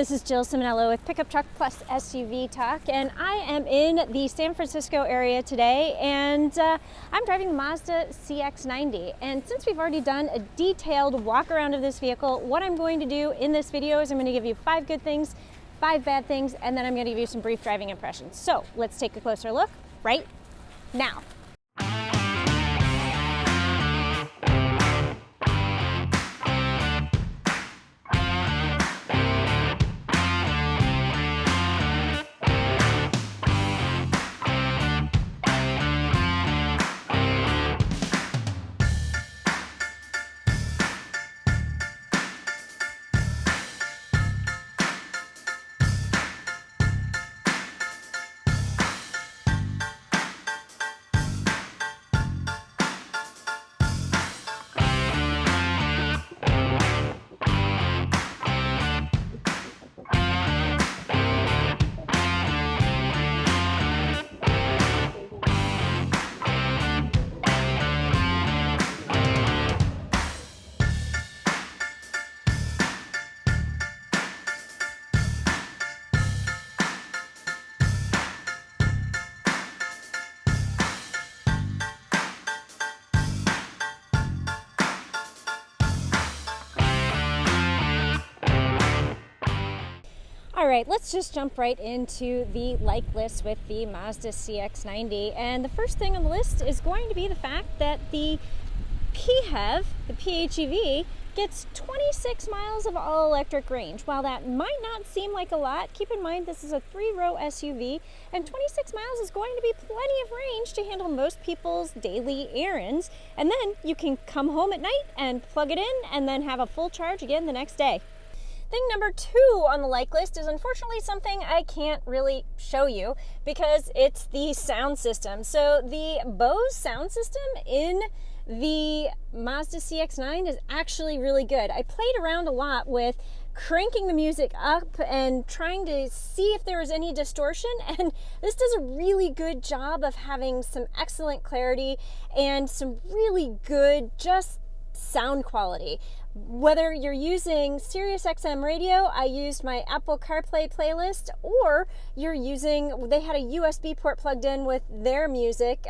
this is Jill Ciminillo with Pickup Truck Plus SUV Talk, and I am in the San Francisco area today, and I'm driving the Mazda CX-90. And since we've already done a detailed walk around of this vehicle, what I'm going to do in this video is I'm going to give you 5 good things, 5 bad things, and then I'm going to give you some brief driving impressions. So let's take a closer look right now. All right, let's just jump right into the like list with the Mazda CX-90. And the first thing on the list is going to be the fact that the PHEV, the PHEV, gets 26 miles of all-electric range. While that might not seem like a lot, keep in mind this is a 3-row SUV, and 26 miles is going to be plenty of range to handle most people's daily errands. And then you can come home at night and plug it in and then have a full charge again the next day. Thing number 2 on the like list is unfortunately something I can't really show you because it's the sound system. So the Bose sound system in the Mazda CX-9 is actually really good. I played around a lot with cranking the music up and trying to see if there was any distortion, and this does a really good job of having some excellent clarity and some really good just sound quality. Whether you're using Sirius XM radio, I used my Apple CarPlay playlist, or you're using, they had a USB port plugged in with their music,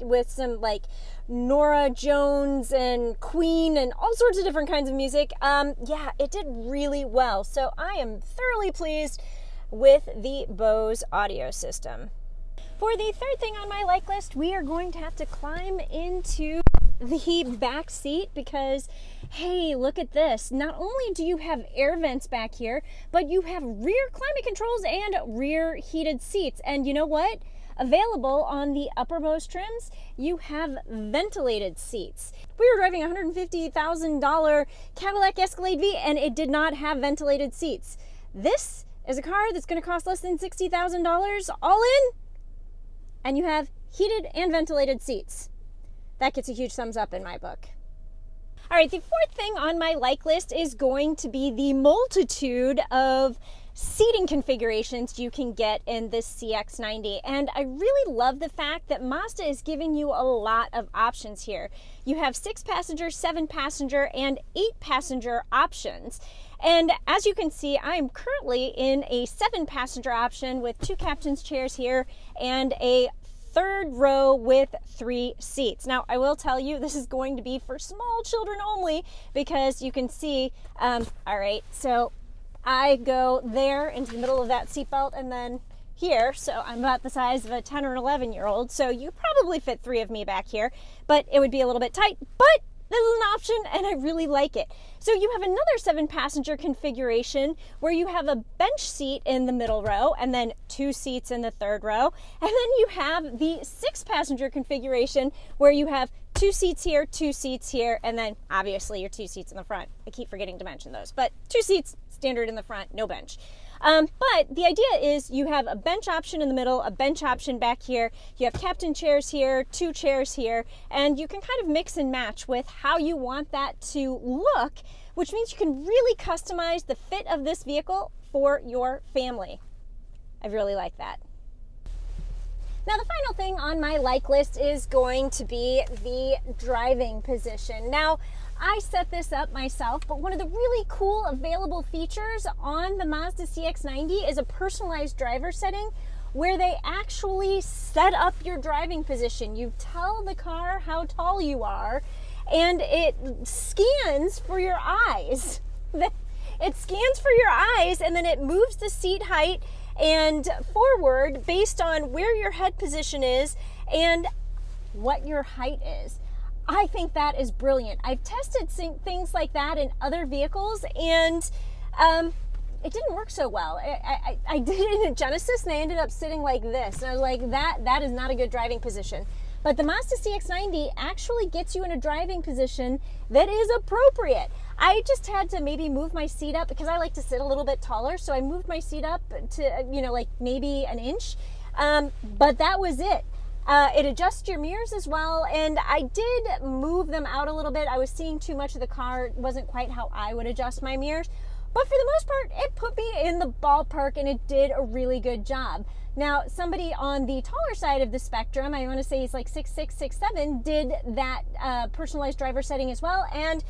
with some like Norah Jones and Queen and all sorts of different kinds of music. Yeah, it did really well. So I am thoroughly pleased with the Bose audio system. For the third thing on my like list, we are going to have to climb into the back seat because, hey, look at this. Not only do you have air vents back here, but you have rear climate controls and rear heated seats. And you know what? Available on the uppermost trims, you have ventilated seats. We were driving a $150,000 Cadillac Escalade V and it did not have ventilated seats. This is a car that's going to cost less than $60,000 all in, and you have heated and ventilated seats. That gets a huge thumbs up in my book. All right, the fourth thing on my like list is going to be the multitude of seating configurations you can get in this CX-90. And I really love the fact that Mazda is giving you a lot of options here. You have 6-passenger, 7-passenger, and 8-passenger options. And as you can see, I am currently in a 7-passenger option with 2 captain's chairs here and a 3rd row with 3 seats. Now, I will tell you, this is going to be for small children only because you can see, all right, so I go there into the middle of that seatbelt and then here, so I'm about the size of a 10 or 11-year-old, so you probably fit 3 of me back here, but it would be a little bit tight, but this is an option and I really like it. So you have another 7-passenger configuration where you have a bench seat in the middle row and then 2 seats in the 3rd row. And then you have the 6-passenger configuration where you have 2 seats here, 2 seats here, and then obviously your 2 seats in the front. I keep forgetting to mention those, but 2 seats standard in the front, no bench. But the idea is you have a bench option in the middle, a bench option back here, you have captain chairs here, 2 chairs here, and you can kind of mix and match with how you want that to look, which means you can really customize the fit of this vehicle for your family. I really like that. Now, the final thing on my like list is going to be the driving position. Now, I set this up myself, but one of the really cool available features on the Mazda CX-90 is a personalized driver setting where they actually set up your driving position. You tell the car how tall you are, and it scans for your eyes. It scans for your eyes, and then it moves the seat height and forward based on where your head position is and what your height is. I think that is brilliant. I've tested things like that in other vehicles, and it didn't work so well. I did it in a Genesis, and I ended up sitting like this. And I was like, that is not a good driving position. But the Mazda CX-90 actually gets you in a driving position that is appropriate. I just had to maybe move my seat up because I like to sit a little bit taller. So I moved my seat up to, like maybe an inch. But that was it. It adjusts your mirrors as well, and I did move them out a little bit. I was seeing too much of the car. It wasn't quite how I would adjust my mirrors. But for the most part, it put me in the ballpark, and it did a really good job. Now, somebody on the taller side of the spectrum, I want to say he's like 6'6", 6'7", did that personalized driver setting as well, and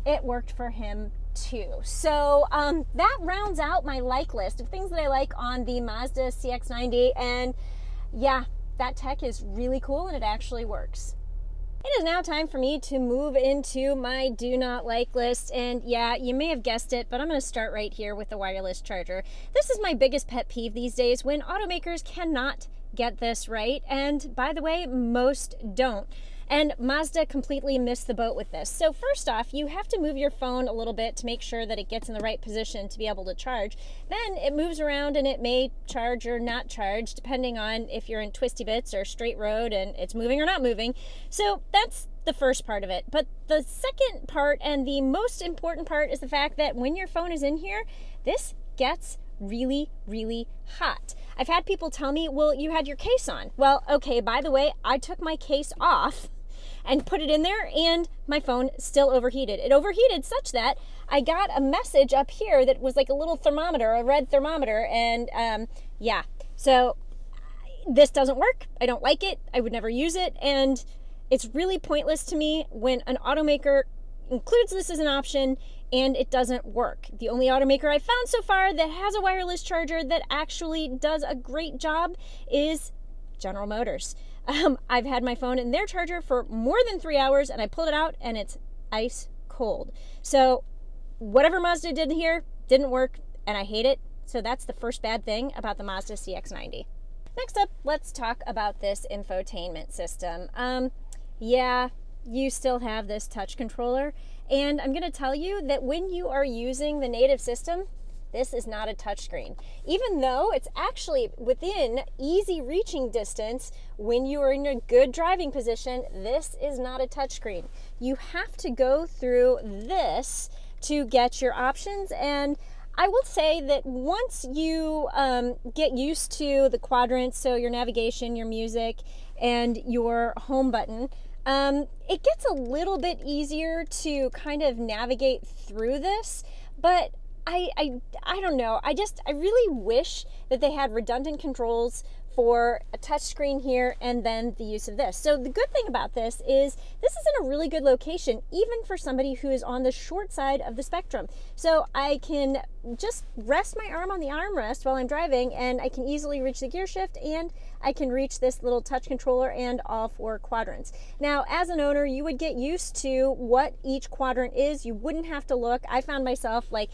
it worked for him too. So that rounds out my like list of things that I like on the Mazda CX-90, and yeah, that tech is really cool, and it actually works. It is now time for me to move into my do not like list, and yeah, you may have guessed it, but I'm going to start right here with the wireless charger. This is my biggest pet peeve these days when automakers cannot get this right, and by the way, most don't. And Mazda completely missed the boat with this. So first off, you have to move your phone a little bit to make sure that it gets in the right position to be able to charge. Then it moves around and it may charge or not charge depending on if you're in twisty bits or straight road and it's moving or not moving. So that's the first part of it. But the second part and the most important part is the fact that when your phone is in here, this gets really, really hot. I've had people tell me, well, you had your case on. Well, okay, by the way, I took my case off and put it in there, and my phone still overheated. It overheated such that I got a message up here that was like a little thermometer, a red thermometer, and yeah. So this doesn't work. I don't like it. I would never use it, and it's really pointless to me when an automaker includes this as an option and it doesn't work. The only automaker I've found so far that has a wireless charger that actually does a great job is General Motors. I've had my phone in their charger for more than 3 hours, and I pulled it out and it's ice cold. So whatever Mazda did here didn't work, and I hate it. So that's the first bad thing about the Mazda CX-90. Next up, let's talk about this infotainment system. Yeah, you still have this touch controller, and I'm going to tell you that when you are using the native system, this is not a touchscreen. Even though it's actually within easy reaching distance when you are in a good driving position, this is not a touchscreen. You have to go through this to get your options, and I will say that once you get used to the quadrants, so your navigation, your music, and your home button, it gets a little bit easier to kind of navigate through this, but I don't know. I really wish that they had redundant controls for a touch screen here and then the use of this. So the good thing about this is in a really good location, even for somebody who is on the short side of the spectrum. So I can just rest my arm on the armrest while I'm driving, and I can easily reach the gear shift, and I can reach this little touch controller and all 4 quadrants. Now, as an owner, you would get used to what each quadrant is. You wouldn't have to look. I found myself like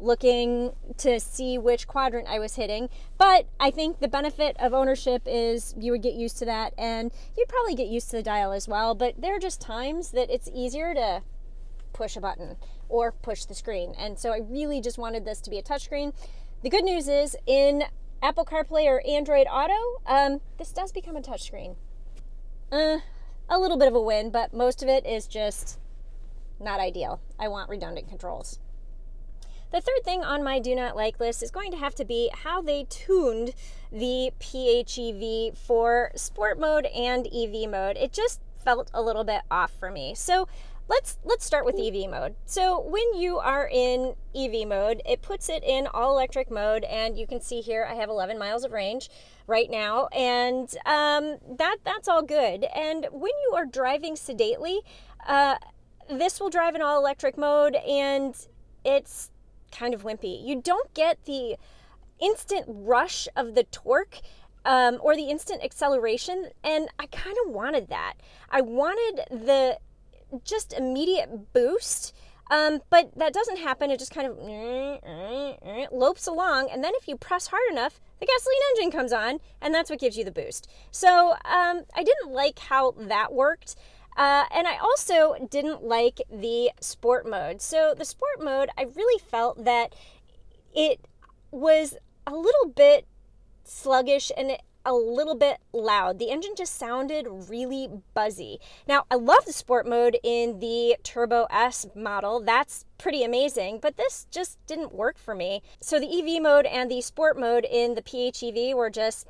looking to see which quadrant I was hitting, but I think the benefit of ownership is you would get used to that, and you'd probably get used to the dial as well, but there are just times that it's easier to push a button or push the screen, and so I really just wanted this to be a touchscreen. The good news is in Apple CarPlay or Android Auto, this does become a touchscreen. A little bit of a win, but most of it is just not ideal. I want redundant controls. The third thing on my do not like list is going to have to be how they tuned the PHEV for sport mode and EV mode. It just felt a little bit off for me. So let's start with EV mode. So when you are in EV mode, it puts it in all electric mode, and you can see here I have 11 miles of range right now, and that's all good. And when you are driving sedately, this will drive in all-electric mode, and it's kind of wimpy. You don't get the instant rush of the torque or the instant acceleration, and I kind of wanted that. I wanted the just immediate boost, but that doesn't happen. It just kind of lopes along, and then if you press hard enough, the gasoline engine comes on, and that's what gives you the boost. So I didn't like how that worked. And I also didn't like the sport mode. So the sport mode, I really felt that it was a little bit sluggish and a little bit loud. The engine just sounded really buzzy. Now, I love the sport mode in the Turbo S model. That's pretty amazing, but this just didn't work for me. So the EV mode and the sport mode in the PHEV were just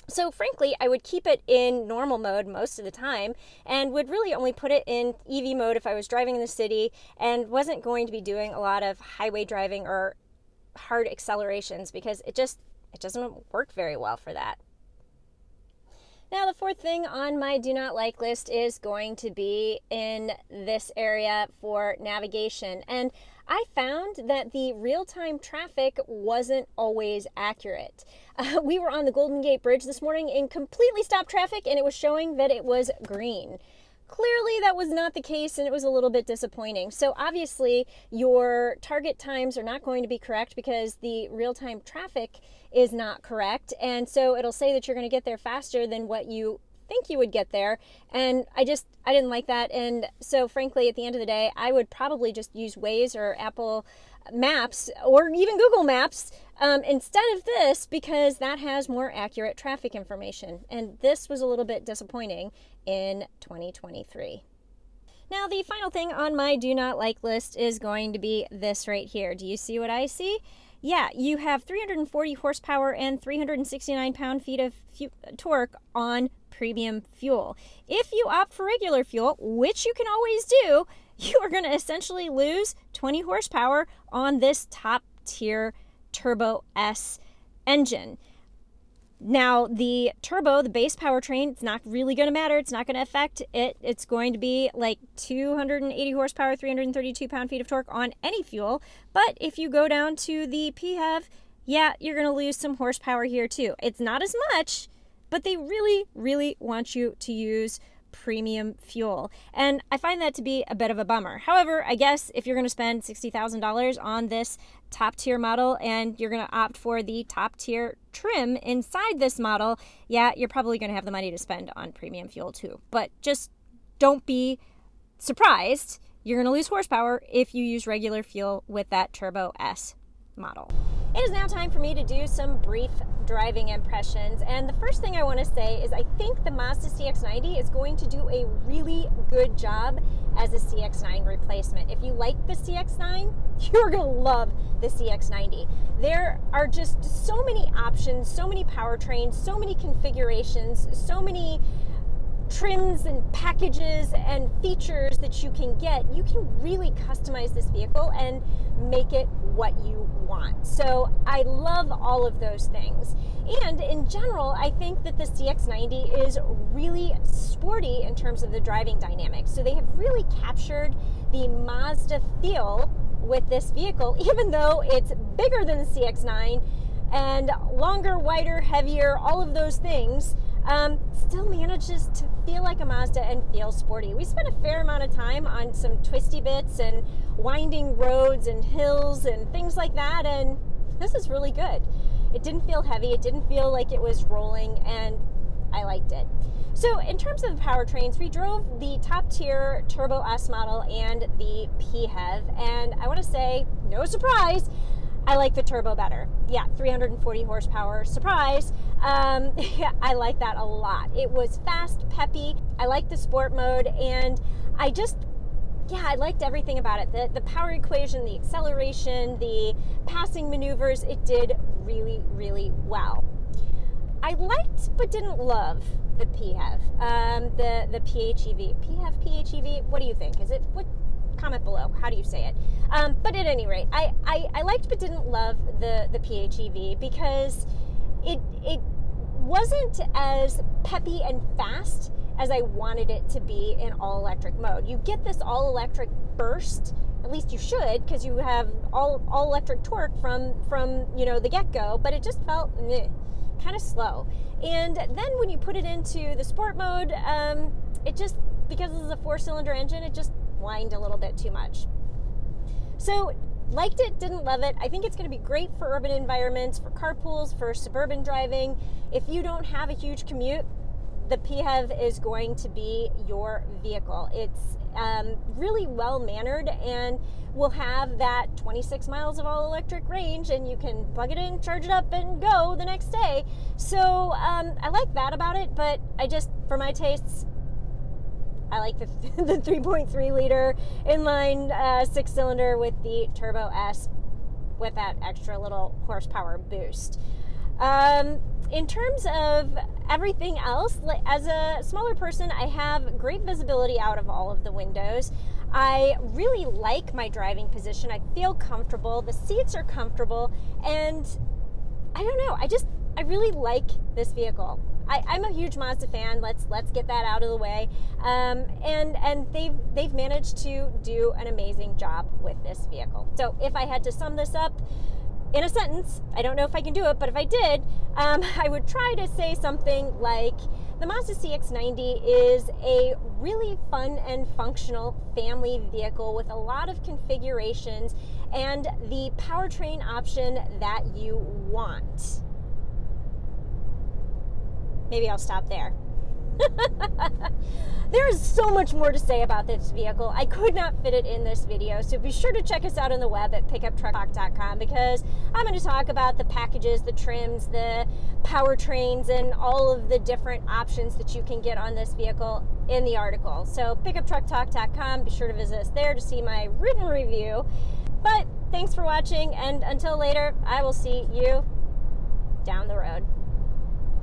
So frankly, I would keep it in normal mode most of the time and would really only put it in EV mode if I was driving in the city and wasn't going to be doing a lot of highway driving or hard accelerations, because it doesn't work very well for that. Now, the fourth thing on my do not like list is going to be in this area for navigation. And I found that the real-time traffic wasn't always accurate. We were on the Golden Gate Bridge this morning in completely stopped traffic, and it was showing that it was green. Clearly, that was not the case, and it was a little bit disappointing. So obviously, your target times are not going to be correct because the real-time traffic is not correct. And so it'll say that you're going to get there faster than what you think you would get there. And I didn't like that. And so frankly, at the end of the day, I would probably just use Waze or Apple Maps or even Google Maps instead of this, because that has more accurate traffic information. And this was a little bit disappointing in 2023. Now, the final thing on my do not like list is going to be this right here. Do you see what I see? Yeah, you have 340 horsepower and 369 pound-feet of torque on premium fuel. If you opt for regular fuel, which you can always do, you are going to essentially lose 20 horsepower on this top-tier Turbo S engine. Now, the turbo, the base powertrain, it's not really going to matter. It's not going to affect it. It's going to be like 280 horsepower, 332 pound-feet of torque on any fuel. But if you go down to the PHEV, yeah, you're going to lose some horsepower here too. It's not as much, but they really, really want you to use premium fuel. And I find that to be a bit of a bummer. However, I guess if you're going to spend $60,000 on this top tier model and you're going to opt for the top tier trim inside this model, yeah, you're probably going to have the money to spend on premium fuel too. But just don't be surprised. You're going to lose horsepower if you use regular fuel with that Turbo S model. It is now time for me to do some brief driving impressions, and the first thing I want to say is I think the Mazda CX-90 is going to do a really good job as a CX-9 replacement. If you like the CX-9, you're going to love the CX-90. There are just so many options, so many powertrains, so many configurations, so many trims and packages and features that you can get. You can really customize this vehicle and make it what you want. So I love all of those things. And in general, I think that the CX-90 is really sporty in terms of the driving dynamics. So they have really captured the Mazda feel with this vehicle, even though it's bigger than the CX-9 and longer, wider, heavier, all of those things. Still manages to feel like a Mazda and feel sporty. We spent a fair amount of time on some twisty bits and winding roads and hills and things like that, and this is really good. It didn't feel heavy, it didn't feel like it was rolling, and I liked it. So in terms of the powertrains, we drove the top tier Turbo S model and the PHEV, and I want to say, no surprise, I like the turbo better. Yeah, 340 horsepower, surprise. I like that a lot. It was fast, peppy. I liked the sport mode, and I liked everything about it. The power equation, the acceleration, the passing maneuvers, it did really, really well. I liked but didn't love the PHEV, the PHEV. PHEV, what do you think? What? Comment below, how do you say it? But at any rate, I liked but didn't love the PHEV because it wasn't as peppy and fast as I wanted it to be in all-electric mode. You get this all-electric burst, at least you should, because you have all-electric torque from the get-go, but it just felt kind of slow. And then when you put it into the sport mode, it just, because this is a 4-cylinder engine, it just whined a little bit too much. So liked it, didn't love it. I think it's going to be great for urban environments, for carpools, for suburban driving. If you don't have a huge commute, the PHEV is going to be your vehicle. It's really well mannered and will have that 26 miles of all electric range, and you can plug it in, charge it up, and go the next day. So I like that about it, but I just, for my tastes, I like the 3.3 liter inline 6-cylinder with the Turbo S with that extra little horsepower boost. In terms of everything else, as a smaller person, I have great visibility out of all of the windows. I really like my driving position. I feel comfortable. The seats are comfortable, and I don't know. I really like this vehicle. I'm a huge Mazda fan. Let's get that out of the way. And they've managed to do an amazing job with this vehicle. So if I had to sum this up in a sentence, I don't know if I can do it, but if I did, I would try to say something like, the Mazda CX-90 is a really fun and functional family vehicle with a lot of configurations and the powertrain option that you want. Maybe I'll stop there. There is so much more to say about this vehicle. I could not fit it in this video, so be sure to check us out on the web at pickuptrucktalk.com, because I'm going to talk about the packages, the trims, the powertrains, and all of the different options that you can get on this vehicle in the article. So pickuptrucktalk.com, be sure to visit us there to see my written review. But thanks for watching, and until later, I will see you down the road.